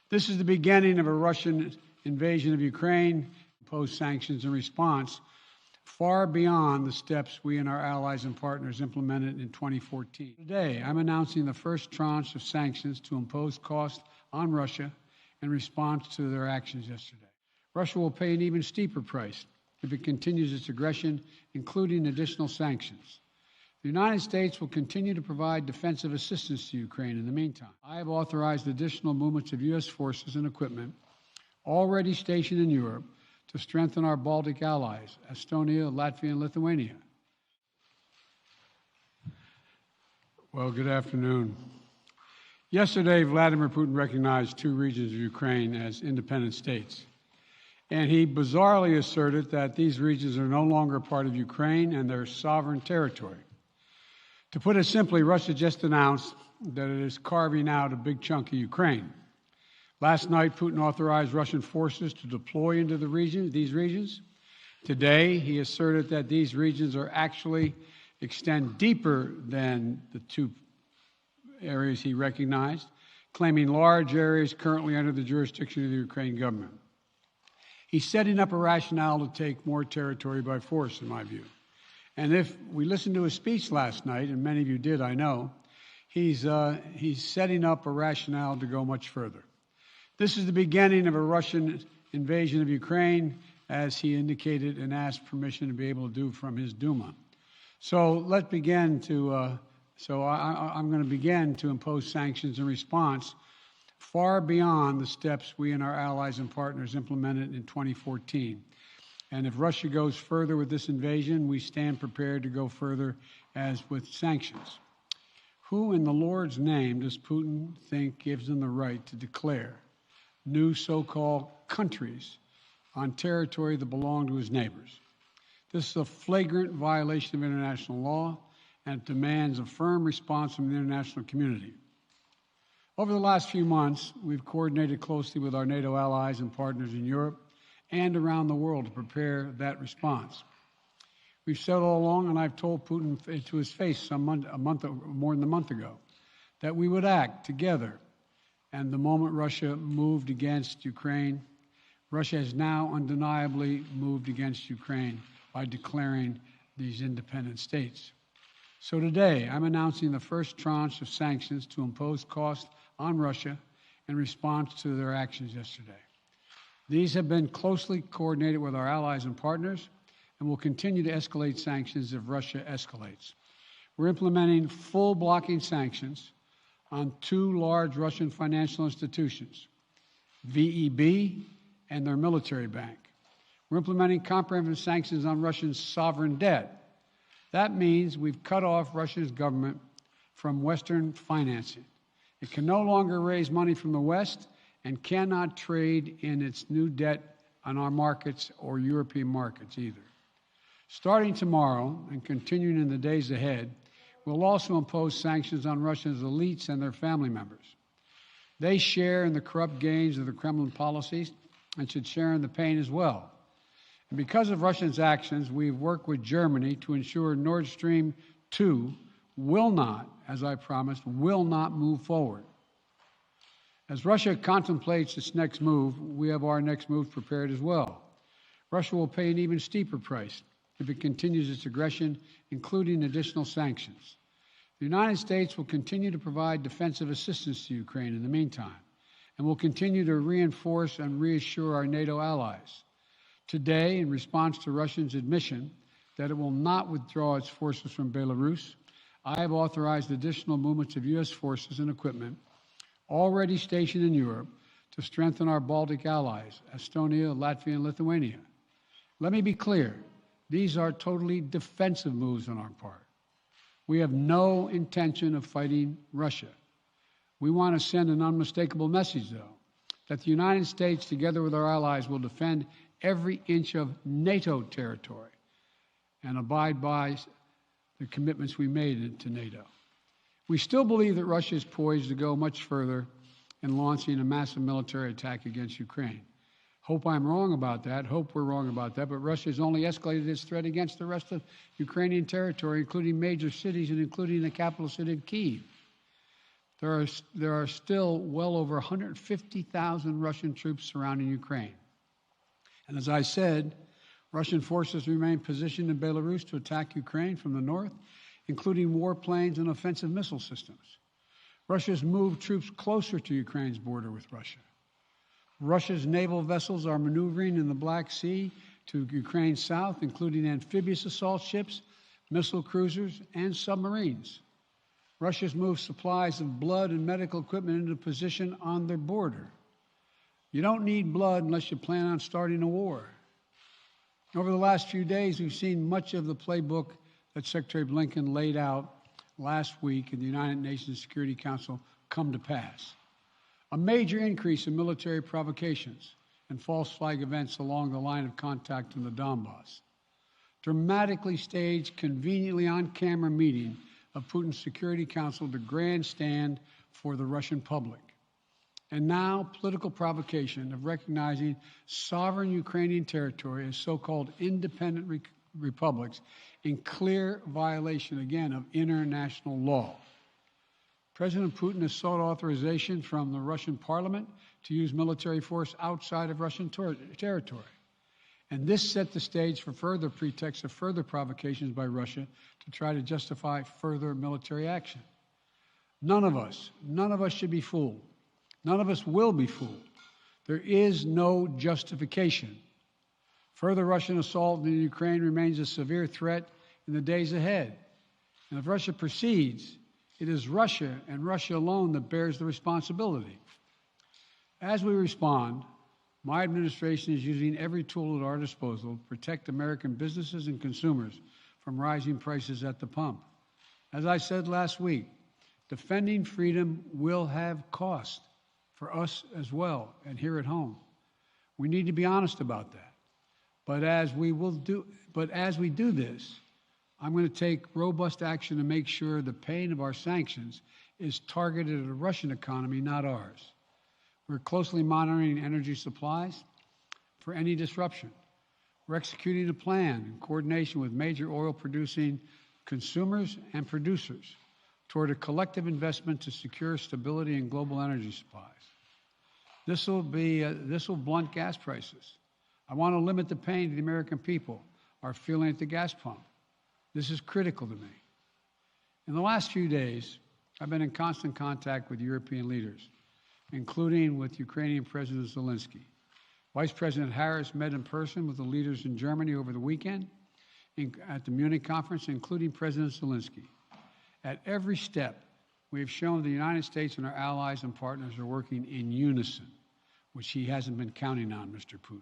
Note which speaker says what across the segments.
Speaker 1: This is the beginning of a Russian invasion of Ukraine, imposed sanctions in response, far beyond the steps we and our allies and partners implemented in 2014. Today, I'm announcing the first tranche of sanctions to impose costs on Russia in response to their actions yesterday. Russia will pay an even steeper price if it continues its aggression, including additional sanctions. The United States will continue to provide defensive assistance to Ukraine in the meantime. I have authorized additional movements of U.S. forces and equipment already stationed in Europe to strengthen our Baltic allies, Estonia, Latvia, and Lithuania. Well, good afternoon. Yesterday, Vladimir Putin recognized two regions of Ukraine as independent states. And he bizarrely asserted that these regions are no longer part of Ukraine and their sovereign territory. To put it simply, Russia just announced that it is carving out a big chunk of Ukraine. Last night, Putin authorized Russian forces to deploy into these regions. Today, he asserted that these regions are actually extend deeper than the two areas he recognized, claiming large areas currently under the jurisdiction of the Ukrainian government. He's setting up a rationale to take more territory by force, in my view. And if we listened to his speech last night, and many of you did, I know, he's setting up a rationale to go much further. This is the beginning of a Russian invasion of Ukraine, as he indicated and asked permission to be able to do from his Duma. So let's begin to, I'm going to begin to impose sanctions in response far beyond the steps we and our allies and partners implemented in 2014. And if Russia goes further with this invasion, we stand prepared to go further as with sanctions. Who in the Lord's name does Putin think gives him the right to declare new so-called countries on territory that belong to his neighbors? This is a flagrant violation of international law, and it demands a firm response from the international community. Over the last few months, we've coordinated closely with our NATO allies and partners in Europe and around the world to prepare that response. We've said all along, and I've told Putin to his face more than a month ago, that we would act together. And the moment Russia moved against Ukraine, Russia has now undeniably moved against Ukraine by declaring these independent states. So today, I'm announcing the first tranche of sanctions to impose costs on Russia in response to their actions yesterday. These have been closely coordinated with our allies and partners and will continue to escalate sanctions if Russia escalates. We're implementing full blocking sanctions on two large Russian financial institutions, VEB and their military bank. We're implementing comprehensive sanctions on Russia's sovereign debt. That means we've cut off Russia's government from Western financing. It can no longer raise money from the West and cannot trade in its new debt on our markets or European markets either. Starting tomorrow and continuing in the days ahead, we'll also impose sanctions on Russia's elites and their family members. They share in the corrupt gains of the Kremlin policies and should share in the pain as well. And because of Russia's actions, we've worked with Germany to ensure Nord Stream 2 will not, as I promised, will not move forward. As Russia contemplates its next move, we have our next move prepared as well. Russia will pay an even steeper price if it continues its aggression, including additional sanctions. The United States will continue to provide defensive assistance to Ukraine in the meantime, and will continue to reinforce and reassure our NATO allies. Today, in response to Russia's admission that it will not withdraw its forces from Belarus, I have authorized additional movements of U.S. forces and equipment already stationed in Europe to strengthen our Baltic allies, Estonia, Latvia, and Lithuania. Let me be clear, these are totally defensive moves on our part. We have no intention of fighting Russia. We want to send an unmistakable message, though, that the United States, together with our allies, will defend every inch of NATO territory and abide by the commitments we made to NATO. We still believe that Russia is poised to go much further in launching a massive military attack against Ukraine. Hope I'm wrong about that. Hope we're wrong about that. But Russia has only escalated its threat against the rest of Ukrainian territory, including major cities and including the capital city of Kyiv. There are still well over 150,000 Russian troops surrounding Ukraine. And as I said, Russian forces remain positioned in Belarus to attack Ukraine from the north, including warplanes and offensive missile systems. Russia's moved troops closer to Ukraine's border with Russia. Russia's naval vessels are maneuvering in the Black Sea to Ukraine's south, including amphibious assault ships, missile cruisers, and submarines. Russia's moved supplies of blood and medical equipment into position on their border. You don't need blood unless you plan on starting a war. Over the last few days, we've seen much of the playbook that Secretary Blinken laid out last week in the United Nations Security Council come to pass. A major increase in military provocations and false flag events along the line of contact in the Donbass. Dramatically staged, conveniently on-camera meeting of Putin's Security Council to grandstand for the Russian public. And now, political provocation of recognizing sovereign Ukrainian territory as so-called independent republics in clear violation, again, of international law. President Putin has sought authorization from the Russian parliament to use military force outside of Russian territory. And this set the stage for further pretexts of further provocations by Russia to try to justify further military action. None of us should be fooled. None of us will be fooled. There is no justification. Further Russian assault in Ukraine remains a severe threat in the days ahead. And if Russia proceeds, it is Russia and Russia alone that bears the responsibility. As we respond, my administration is using every tool at our disposal to protect American businesses and consumers from rising prices at the pump. As I said last week, defending freedom will have cost for us as well and here at home. We need to be honest about that. But as we do this, I'm going to take robust action to make sure the pain of our sanctions is targeted at the Russian economy, not ours. We're closely monitoring energy supplies for any disruption. We're executing a plan in coordination with major oil-producing consumers and producers toward a collective investment to secure stability in global energy supplies. This will blunt gas prices. I want to limit the pain the American people are feeling at the gas pump. This is critical to me. In the last few days, I've been in constant contact with European leaders, including with Ukrainian President Zelensky. Vice President Harris met in person with the leaders in Germany over the weekend at the Munich conference, including President Zelensky. At every step, we have shown the United States and our allies and partners are working in unison, which he hasn't been counting on, Mr. Putin.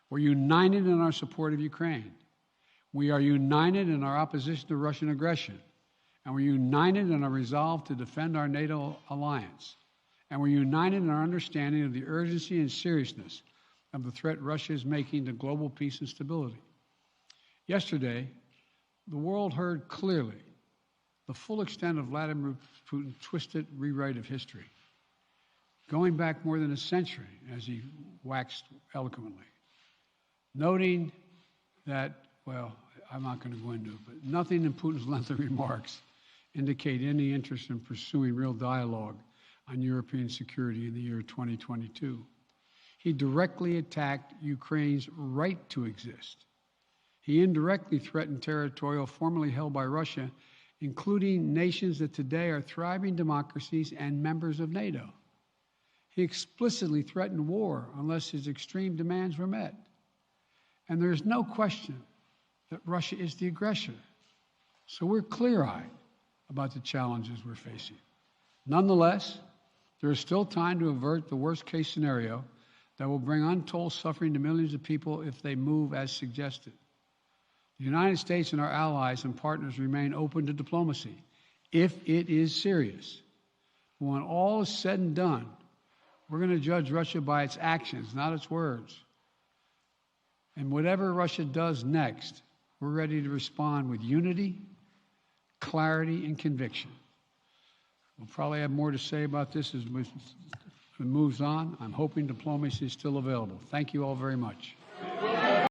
Speaker 1: We're united in our support of Ukraine. We are united in our opposition to Russian aggression. And we're united in our resolve to defend our NATO alliance. And we're united in our understanding of the urgency and seriousness of the threat Russia is making to global peace and stability. Yesterday, the world heard clearly the full extent of Vladimir Putin's twisted rewrite of history, going back more than a century, as he waxed eloquently, noting that, well, I'm not going to go into it, but nothing in Putin's lengthy remarks indicate any interest in pursuing real dialogue on European security in the year 2022. He directly attacked Ukraine's right to exist. He indirectly threatened territory formerly held by Russia, including nations that today are thriving democracies and members of NATO. He explicitly threatened war unless his extreme demands were met. And there is no question that Russia is the aggressor. So we're clear-eyed about the challenges we're facing. Nonetheless, there is still time to avert the worst-case scenario that will bring untold suffering to millions of people if they move as suggested. The United States and our allies and partners remain open to diplomacy if it is serious. When all is said and done, we're going to judge Russia by its actions, not its words. And whatever Russia does next, we're ready to respond with unity, clarity, and conviction. We'll probably have more to say about this as it moves on. I'm hoping diplomacy is still available. Thank you all very much.